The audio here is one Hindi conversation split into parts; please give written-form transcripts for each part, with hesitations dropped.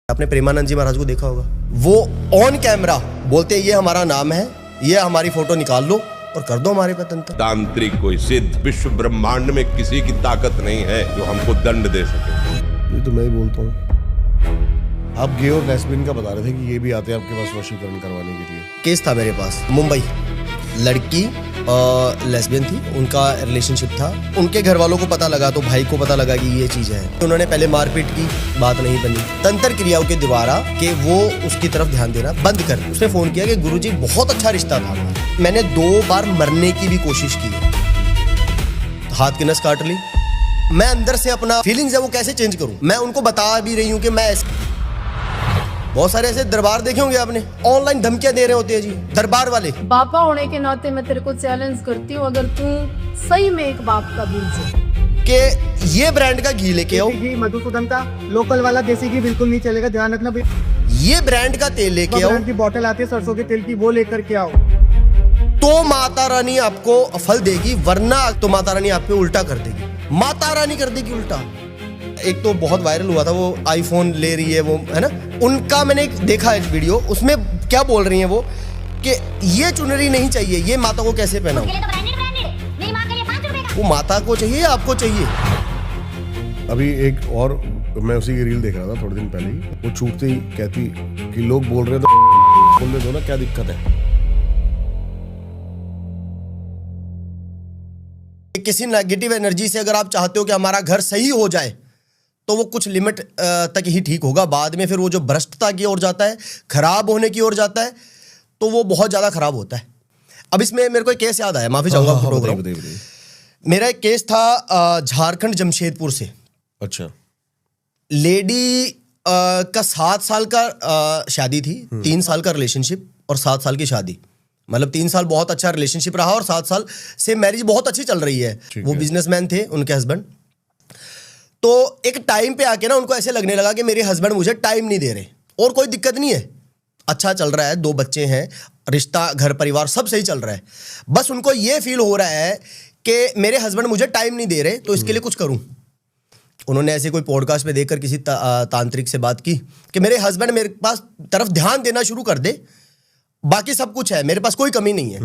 आपने प्रेमानंद जी महाराज को देखा होगा, वो ऑन कैमरा बोलते ये हमारा नाम है, ये हमारी फोटो निकाल लो और कर दो हमारे पे तंत्र। तांत्रिक कोई सिद्ध विश्व ब्रह्मांड में किसी की ताकत नहीं है जो हमको दंड दे सके। ये तो मैं ही बोलता हूँ। आप गे और लेस्बियन का बता रहे थे कि ये भी आते हैं आपके पास वशीकरण करवाने के लिए। केस था मेरे पास मुंबई, लड़की लेस्बियन थी, उनका रिलेशनशिप था। उनके घर वालों को पता लगा तो भाई को पता लगा कि ये चीज़ है, तो उन्होंने पहले मारपीट की, बात नहीं बनी। तंत्र क्रियाओं के द्वारा कि वो उसकी तरफ ध्यान देना बंद कर। उसने फ़ोन किया कि गुरुजी बहुत अच्छा रिश्ता था। मैंने 2 बार मरने की भी कोशिश की, हाथ की नस काट ली। मैं अंदर से अपना फीलिंग्स है वो कैसे चेंज करूं? मैं उनको बता भी रही हूं कि मैं बहुत सारे ऐसे दरबार देखे होंगे आपने, ऑनलाइन धमकियां दे रहे होते हैं जी दरबार वाले। बापा होने के नाते मैं तेरे को चैलेंज करती हूँ, अगर तू सही में एक बाप का बीज है कि ये ब्रांड का घी लेके आओ, घी मधुसूदन का लोकल वाला देसी घी बिल्कुल नहीं चलेगा, ध्यान रखना। ये ब्रांड का तेल लेके आओ, ब्रांड की बोतल आती है सरसों के तेल की, वो लेकर के आओ, तो माता रानी आपको फल देगी, वरना तो माता रानी आप पे उल्टा कर देगी। माता रानी कर देगी उल्टा। एक तो बहुत वायरल हुआ था वो आईफोन ले रही है, वो है ना, उनका मैंने एक देखा एक वीडियो, उसमें क्या बोल रही हैं वो कि ये चुनरी नहीं चाहिए, ये माता को कैसे पहनाऊं? वो माता को चाहिए या आपको चाहिए? अभी एक और मैं उसी की रील देख रहा था थोड़े दिन पहले ही, वो छूटते ही कहती कि लोग बोल रहे हैं तो बोलने दो ना, क्या दिक्कत है। किसी नेगेटिव एनर्जी से अगर आप चाहते हो कि हमारा घर सही हो जाए तो वो कुछ लिमिट तक ही ठीक होगा, बाद में फिर वो जो भ्रष्टता की ओर जाता है, खराब होने की ओर जाता है, तो वो बहुत ज़्यादा खराब होता है। अब इसमें मेरे को एक केस याद आया, माफ़ी चाहूँगा आपको टोक रहा हूं। मेरा एक केस था झारखंड जमशेदपुर से। अच्छा। लेडी का 7 साल का शादी थी, 3 साल का रिलेशनशिप और 7 साल की शादी। मतलब 3 साल बहुत अच्छा रिलेशनशिप रहा और 7 साल से मैरिज बहुत अच्छी चल रही है। वो बिजनेसमैन थे उनके हस्बैंड। तो एक टाइम पे आके ना उनको ऐसे लगने लगा कि मेरे हस्बैंड मुझे टाइम नहीं दे रहे, और कोई दिक्कत नहीं है, अच्छा चल रहा है, 2 बच्चे हैं, रिश्ता घर परिवार सब सही चल रहा है, बस उनको ये फील हो रहा है कि मेरे हस्बैंड मुझे टाइम नहीं दे रहे, तो इसके लिए कुछ करूं। उन्होंने ऐसे कोई पॉडकास्ट पे देखकर किसी तांत्रिक से बात की कि मेरे हस्बैंड मेरे पास तरफ ध्यान देना शुरू कर दे, बाकी सब कुछ है, मेरे पास कोई कमी नहीं है।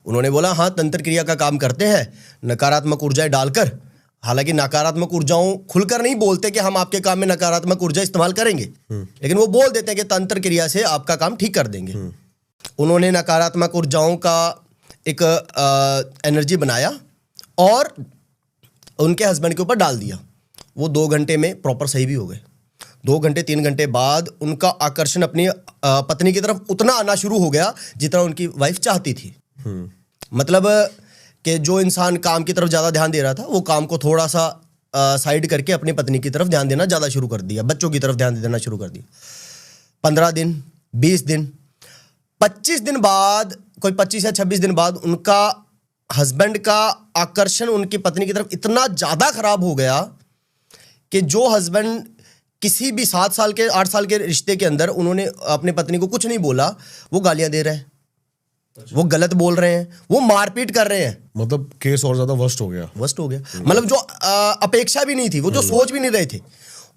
उन्होंने बोला हाँ तंत्र क्रिया का काम करते हैं, नकारात्मक ऊर्जाएं डालकर। हालांकि नकारात्मक ऊर्जाओं खुलकर नहीं बोलते कि हम आपके काम में नकारात्मक ऊर्जा इस्तेमाल करेंगे, लेकिन वो बोल देते हैं कि तंत्र क्रिया से आपका काम ठीक कर देंगे। उन्होंने नकारात्मक ऊर्जाओं का एक एनर्जी बनाया और उनके हस्बैंड के ऊपर डाल दिया। वो 2 घंटे में प्रॉपर सही भी हो गए। 2 घंटे 3 घंटे बाद उनका आकर्षण अपनी पत्नी की तरफ उतना आना शुरू हो गया जितना उनकी वाइफ चाहती थी। मतलब कि जो इंसान काम की तरफ ज़्यादा ध्यान दे रहा था, वो काम को थोड़ा सा साइड करके अपनी पत्नी की तरफ ध्यान देना ज़्यादा शुरू कर दिया, बच्चों की तरफ ध्यान देना शुरू कर दिया। 15 दिन, 20 दिन, 25 दिन बाद, कोई 25 या 26 दिन बाद उनका हस्बैंड का आकर्षण उनकी पत्नी की तरफ इतना ज़्यादा खराब हो गया कि जो हस्बैंड किसी भी 7 साल के 8 साल के रिश्ते के अंदर उन्होंने अपनी पत्नी को कुछ नहीं बोला, वो गालियां दे रहे हैं, वो गलत बोल रहे हैं, वो मारपीट कर रहे हैं। मतलब केस और ज्यादा वर्स्ट हो गया। मतलब जो अपेक्षा भी नहीं थी, वो जो सोच भी नहीं रहे थे,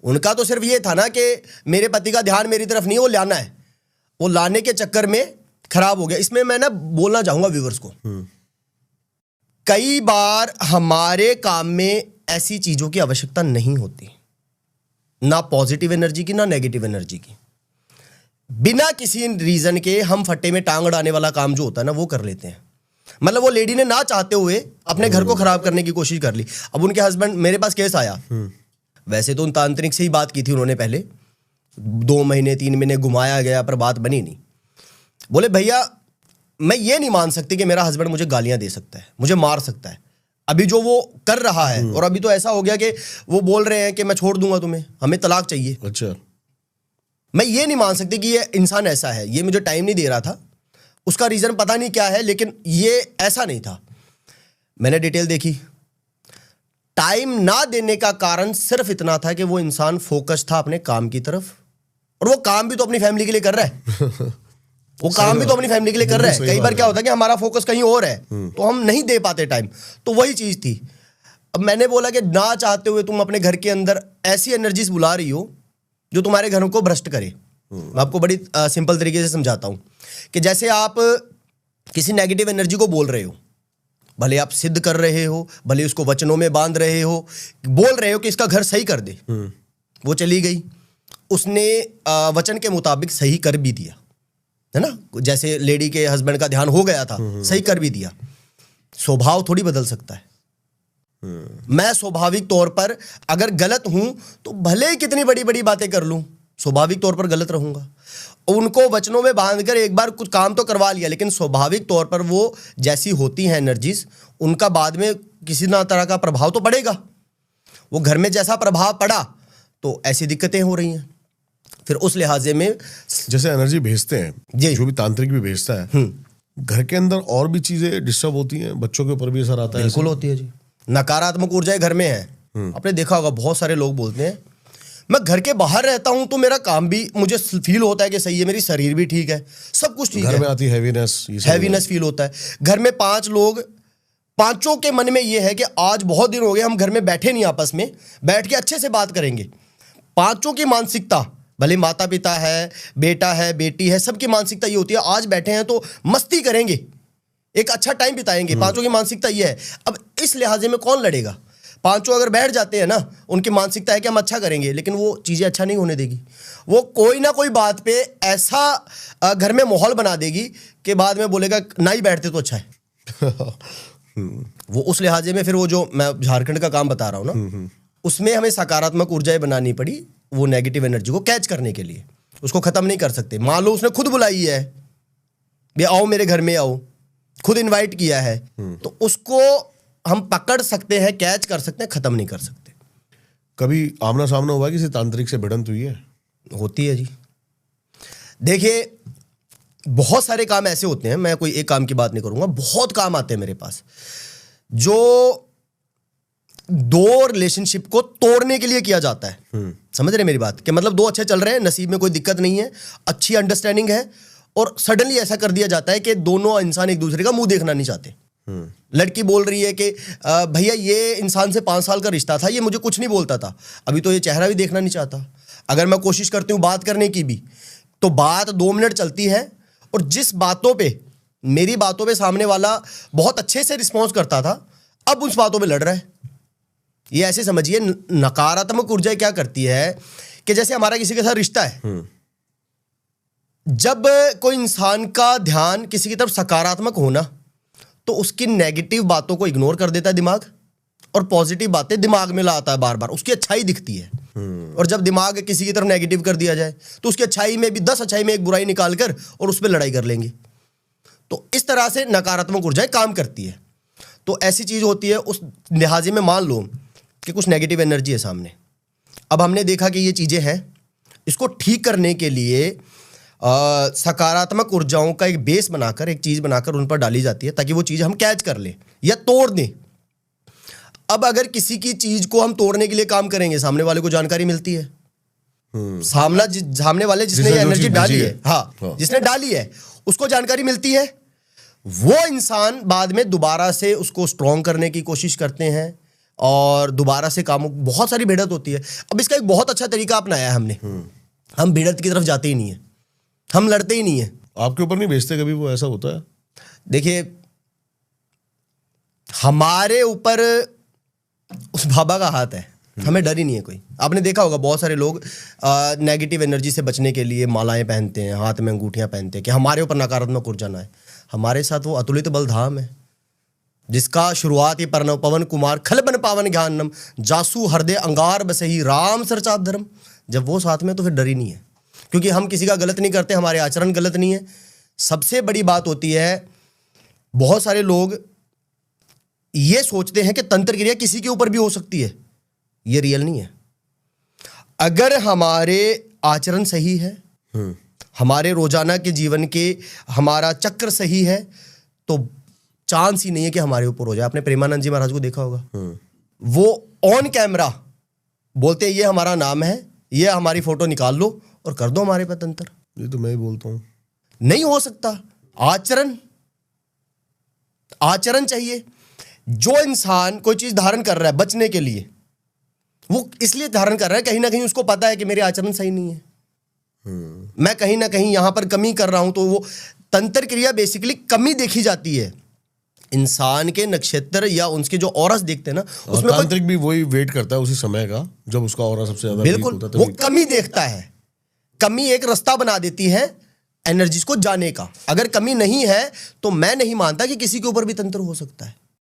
उनका तो सिर्फ ये था ना कि मेरे पति का ध्यान मेरी तरफ नहीं, वो लाना है, वो लाने के चक्कर में खराब हो गया। इसमें मैं ना बोलना चाहूंगा व्यूअर्स को, कई बार हमारे काम में ऐसी चीजों की आवश्यकता नहीं होती, ना पॉजिटिव एनर्जी की ना नेगेटिव एनर्जी की। बिना किसी रीजन के हम फट्टे में टांग अड़ाने वाला काम जो होता है ना, वो कर लेते हैं। मतलब वो लेडी ने ना चाहते हुए अपने घर को खराब करने की कोशिश कर ली। अब उनके हस्बैंड, मेरे पास केस आया, वैसे तो उन तांत्रिक से ही बात की थी उन्होंने, पहले 2 महीने 3 महीने घुमाया गया पर बात बनी नहीं। बोले भैया मैं ये नहीं मान सकती कि मेरा हस्बैंड मुझे गालियां दे सकता है, मुझे मार सकता है, अभी जो वो कर रहा है। और अभी तो ऐसा हो गया कि वो बोल रहे हैं कि मैं छोड़ दूंगा तुम्हें, हमें तलाक चाहिए। अच्छा। मैं ये नहीं मान सकती कि ये इंसान ऐसा है, ये मुझे टाइम नहीं दे रहा था, उसका रीजन पता नहीं क्या है, लेकिन ये ऐसा नहीं था। मैंने डिटेल देखी, टाइम ना देने का कारण सिर्फ इतना था कि वो इंसान फोकस था अपने काम की तरफ, और वो काम भी तो अपनी फैमिली के लिए कर रहा है। वो काम भी तो अपनी फैमिली के लिए कर रहा है। कई बार क्या होता है कि हमारा फोकस कहीं और है, तो हम नहीं दे पाते टाइम। तो वही चीज थी। अब मैंने बोला कि ना चाहते हुए तुम अपने घर के अंदर ऐसी एनर्जीज बुला रही हो जो तुम्हारे घरों को भ्रष्ट करे। मैं आपको बड़ी सिंपल तरीके से समझाता हूं कि जैसे आप किसी नेगेटिव एनर्जी को बोल रहे हो, भले आप सिद्ध कर रहे हो, भले उसको वचनों में बांध रहे हो, बोल रहे हो कि इसका घर सही कर दे, वो चली गई, उसने वचन के मुताबिक सही कर भी दिया, है ना। जैसे लेडी के हस्बैंड का ध्यान हो गया था, सही कर भी दिया। स्वभाव थोड़ी बदल सकता है। मैं स्वाभाविक तौर पर अगर गलत हूं तो भले ही कितनी बड़ी बड़ी बातें कर लूं, स्वाभाविक तौर पर गलत रहूंगा। उनको वचनों में बांधकर एक बार कुछ काम तो करवा लिया, लेकिन स्वाभाविक तौर पर वो जैसी होती हैं एनर्जीज, उनका बाद में किसी ना तरह का प्रभाव तो पड़ेगा। वो घर में जैसा प्रभाव पड़ा तो ऐसी दिक्कतें हो रही हैं। फिर उस लिहाजे में जैसे एनर्जी भेजते हैं, जी। जो भी तांत्रिक भी भेजता है, घर के अंदर और भी चीजें डिस्टर्ब होती हैं, बच्चों के ऊपर भी असर आता है। बिल्कुल होती है जी। नकारात्मक ऊर्जाएं घर में है। आपने देखा होगा बहुत सारे लोग बोलते हैं मैं घर के बाहर रहता हूं तो मेरा काम भी मुझे फील होता है कि सही है, मेरी शरीर भी ठीक है, सब कुछ ठीक है। घर में आती हैवीनेस फील होता है। घर में 5 लोग, पांचों के मन में ये है कि आज बहुत दिन हो गए हम घर में बैठे नहीं, आपस में बैठ के अच्छे से बात करेंगे। पांचों की मानसिकता, भले माता पिता है, बेटा है, बेटी है, सबकी मानसिकता ये होती है आज बैठे हैं तो मस्ती करेंगे, एक अच्छा टाइम बिताएंगे। पांचों की मानसिकता ये है। अब इस लिहाजे में कौन लड़ेगा? पांचों अगर बैठ जाते हैं ना, उनकी मानसिकता है कि हम अच्छा करेंगे, लेकिन वो चीज़ें अच्छा नहीं होने देगी। वो कोई ना कोई बात पे ऐसा घर में माहौल बना देगी कि बाद में बोलेगा ना ही बैठते तो अच्छा है। वो उस लिहाजे में फिर वो जो मैं झारखंड का काम बता रहा हूँ ना, उसमें हमें सकारात्मक ऊर्जाएं बनानी पड़ी वो नेगेटिव एनर्जी को कैच करने के लिए। उसको ख़त्म नहीं कर सकते। मान लो उसने खुद बुलाई है, भी आओ मेरे घर में आओ, खुद इनवाइट किया है, तो उसको हम पकड़ सकते हैं, कैच कर सकते हैं, खत्म नहीं कर सकते। कभी आमना सामना हुआ किसी तांत्रिक से भिड़ंत हुई है? होती है जी। देखिए बहुत सारे काम ऐसे होते हैं, मैं कोई एक काम की बात नहीं करूंगा, बहुत काम आते हैं मेरे पास जो 2 रिलेशनशिप को तोड़ने के लिए किया जाता है। समझ रहे मेरी बात? कि मतलब 2 अच्छे चल रहे हैं, नसीब में कोई दिक्कत नहीं है, अच्छी अंडरस्टैंडिंग है, और सडनली ऐसा कर दिया जाता है कि दोनों इंसान एक दूसरे का मुंह देखना नहीं चाहते। लड़की बोल रही है कि भैया ये इंसान से 5 साल का रिश्ता था, ये मुझे कुछ नहीं बोलता था, अभी तो ये चेहरा भी देखना नहीं चाहता। अगर मैं कोशिश करती हूँ बात करने की भी, तो बात 2 मिनट चलती है, और जिस बातों पे, मेरी बातों पे सामने वाला बहुत अच्छे से रिस्पॉन्स करता था, अब उस बातों पे लड़ रहा है। ये ऐसे समझिए नकारात्मक ऊर्जा क्या करती है कि जैसे हमारा किसी के साथ रिश्ता है, जब कोई इंसान का ध्यान किसी की तरफ सकारात्मक हो ना, तो उसकी नेगेटिव बातों को इग्नोर कर देता है दिमाग, और पॉजिटिव बातें दिमाग में लाता है बार बार, उसकी अच्छाई दिखती है। और जब दिमाग किसी की तरफ नेगेटिव कर दिया जाए तो उसकी अच्छाई में भी 10 अच्छाई में एक बुराई निकाल कर और उस पर लड़ाई कर लेंगे। तो इस तरह से नकारात्मक ऊर्जाएं काम करती है। तो ऐसी चीज होती है। उस लिहाजे में मान लो कि कुछ नेगेटिव एनर्जी है सामने, अब हमने देखा कि ये चीजें हैं, इसको ठीक करने के लिए सकारात्मक ऊर्जाओं का एक बेस बनाकर, एक चीज बनाकर उन पर डाली जाती है, ताकि वो चीज हम कैच कर लें या तोड़ दें। अब अगर किसी की चीज को हम तोड़ने के लिए काम करेंगे, सामने वाले को जानकारी मिलती है, सामने वाले जिसने ये एनर्जी डाली है, हाँ, जिसने डाली है उसको जानकारी मिलती है, वो इंसान बाद में दोबारा से उसको स्ट्रॉन्ग करने की कोशिश करते हैं और दोबारा से कामों, बहुत सारी भिड़ंत होती है। अब इसका एक बहुत अच्छा तरीका अपनाया है हमने, हम भिड़ंत की तरफ जाते ही नहीं है, हम लड़ते ही नहीं है। आपके ऊपर नहीं भेजते कभी वो? ऐसा होता है? देखिए हमारे ऊपर उस बाबा का हाथ है, हमें डर ही नहीं है कोई। आपने देखा होगा बहुत सारे लोग नेगेटिव एनर्जी से बचने के लिए मालाएं पहनते हैं, हाथ में अंगूठियां पहनते हैं कि हमारे ऊपर नकारात्मक ऊर्जा ना है। हमारे साथ वो अतुलित बलधाम है, जिसका शुरुआत ही परनव पवन कुमार खलबन पावन ज्ञानम जासू हृदय अंगार बसही राम सरचाप धर्म। जब वो साथ में तो फिर डर ही नहीं है, क्योंकि हम किसी का गलत नहीं करते, हमारे आचरण गलत नहीं है। सबसे बड़ी बात होती है, बहुत सारे लोग ये सोचते हैं कि तंत्र क्रिया किसी के ऊपर भी हो सकती है, ये रियल नहीं है। अगर हमारे आचरण सही है, हमारे रोजाना के जीवन के हमारा चक्र सही है, तो चांस ही नहीं है कि हमारे ऊपर हो जाए। आपने प्रेमानंद जी महाराज को देखा होगा, वो ऑन कैमरा बोलते हैं ये हमारा नाम है, ये हमारी फोटो निकाल लो और कर दो हमारे पे तंत्र। ये तो मैं ही बोलता हूँ, नहीं हो सकता। आचरण चाहिए। जो इंसान कोई चीज धारण कर रहा है बचने के लिए, वो इसलिए धारण कर रहा है, कहीं ना कहीं उसको पता है कि मेरे आचरण सही नहीं है, मैं कहीं ना कहीं यहां पर कमी कर रहा हूं। तो वो तंत्र क्रिया बेसिकली कमी देखी जाती है इंसान के नक्षत्र या उसके जो औरस देखते हैं ना, और उसमें तांत्रिक भी वही वेट करता है उसी समय का जब उसका ऑरा सबसे ज्यादा वीक बिल्कुल होता है वो तभी। कमी देखता है। कमी एक रास्ता बना देती है एनर्जीज को जाने का। अगर कमी नहीं है तो मैं नहीं मानता कि किसी के ऊपर भी तंत्र हो सकता है।